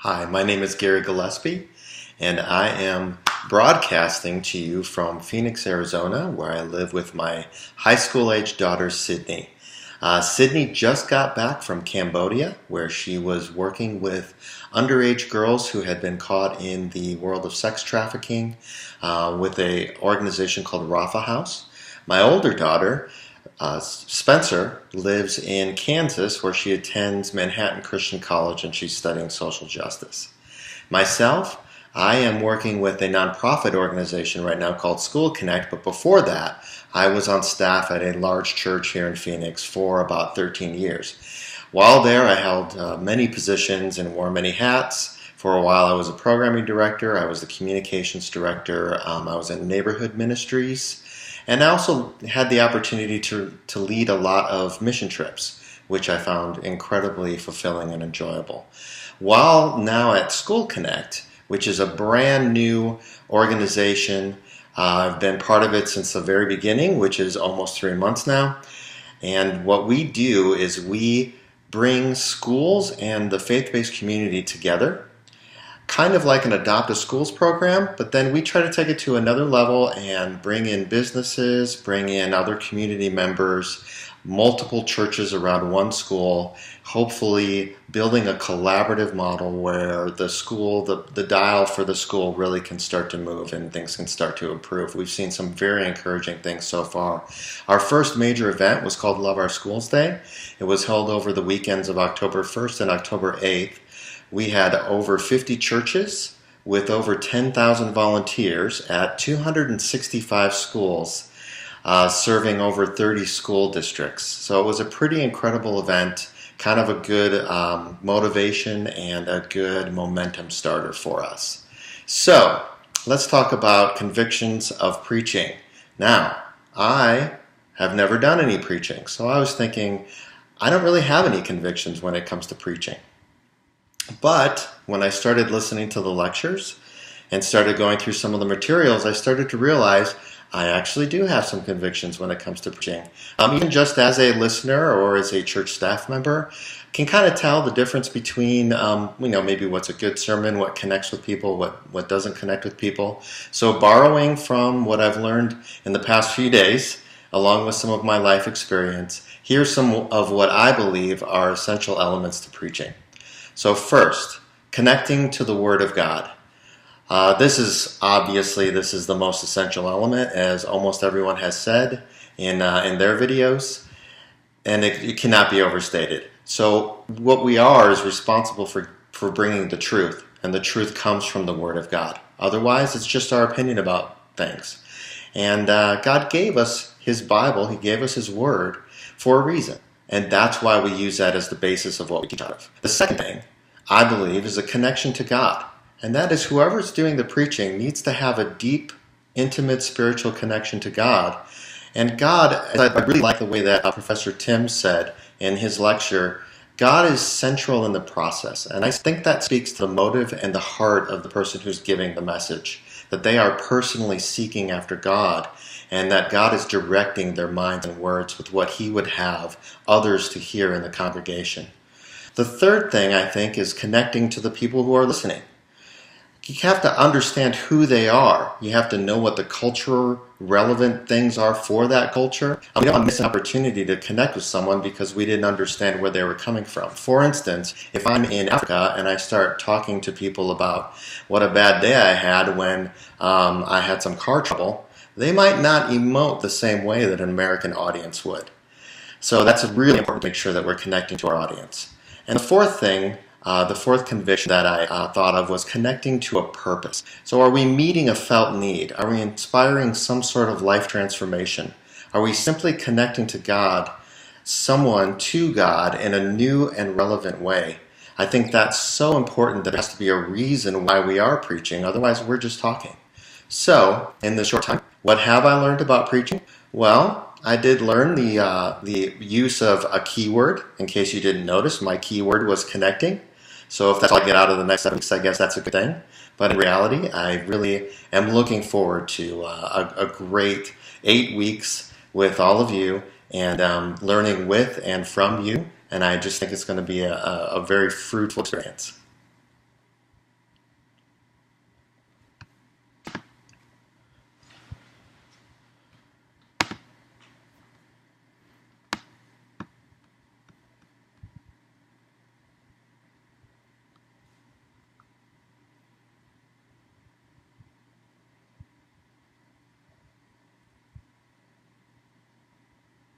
Hi, my name is Gary Gillespie, and I am broadcasting to you from Phoenix, Arizona, where I live with my high school-age daughter, Sydney. Sydney just got back from Cambodia, where she was working with underage girls who had been caught in the world of sex trafficking with an organization called Rafa House. My older daughter, Spencer, lives in Kansas, where she attends Manhattan Christian College, and she's studying social justice. Myself, I am working with a nonprofit organization right now called School Connect, but before that, I was on staff at a large church here in Phoenix for about 13 years. While there, I held many positions and wore many hats. For a while, I was a programming director, I was the communications director, I was in neighborhood ministries, and I also had the opportunity to lead a lot of mission trips, which I found incredibly fulfilling and enjoyable. While now at School Connect, which is a brand new organization, I've been part of it since the very beginning, which is almost 3 months now. And what we do is we bring schools and the faith-based community together, kind of like an Adopt a Schools program, but then we try to take it to another level and bring in businesses, bring in other community members, multiple churches around one school, hopefully building a collaborative model where the school, the dial for the school really can start to move and things can start to improve. We've seen some very encouraging things so far. Our first major event was called Love Our Schools Day. It was held over the weekends of October 1st and October 8th. We had over 50 churches with over 10,000 volunteers at 265 schools, serving over 30 school districts. So it was a pretty incredible event, kind of a good motivation and a good momentum starter for us. So let's talk about convictions of preaching. Now, I have never done any preaching, so I was thinking, I don't really have any convictions when it comes to preaching. But when I started listening to the lectures and started going through some of the materials, I started to realize I actually do have some convictions when it comes to preaching. Even just as a listener or as a church staff member, can kind of tell the difference between, maybe what's a good sermon, what connects with people, what doesn't connect with people. So borrowing from what I've learned in the past few days, along with some of my life experience, here's some of what I believe are essential elements to preaching. So first, connecting to the Word of God. This is the most essential element, as almost everyone has said in their videos, and it cannot be overstated. So what we are is responsible for bringing the truth, and the truth comes from the Word of God. Otherwise, it's just our opinion about things. And God gave us His Bible, He gave us His Word for a reason. And that's why we use that as the basis of what we teach out of. The second thing, I believe, is a connection to God. And that is whoever's doing the preaching needs to have a deep, intimate spiritual connection to God. And God, I really like the way that Professor Tim said in his lecture, God is central in the process. And I think that speaks to the motive and the heart of the person who's giving the message, that they are personally seeking after God, and that God is directing their minds and words with what He would have others to hear in the congregation. The third thing, I think, is connecting to the people who are listening. You have to understand who they are. You have to know what the cultural relevant things are for that culture. We don't want to miss an opportunity to connect with someone because we didn't understand where they were coming from. For instance, if I'm in Africa and I start talking to people about what a bad day I had when I had some car trouble, they might not emote the same way that an American audience would. So that's really important to make sure that we're connecting to our audience. And the fourth thing, the fourth conviction that I thought of was connecting to a purpose. So are we meeting a felt need? Are we inspiring some sort of life transformation? Are we simply connecting to God, someone to God in a new and relevant way? I think that's so important that there has to be a reason why we are preaching. Otherwise, we're just talking. So, in this short time, what have I learned about preaching? Well, I did learn the use of a keyword. In case you didn't notice, my keyword was connecting. So if that's all I get out of the next 7 weeks, I guess that's a good thing. But in reality, I really am looking forward to a great 8 weeks with all of you and learning with and from you. And I just think it's going to be a very fruitful experience.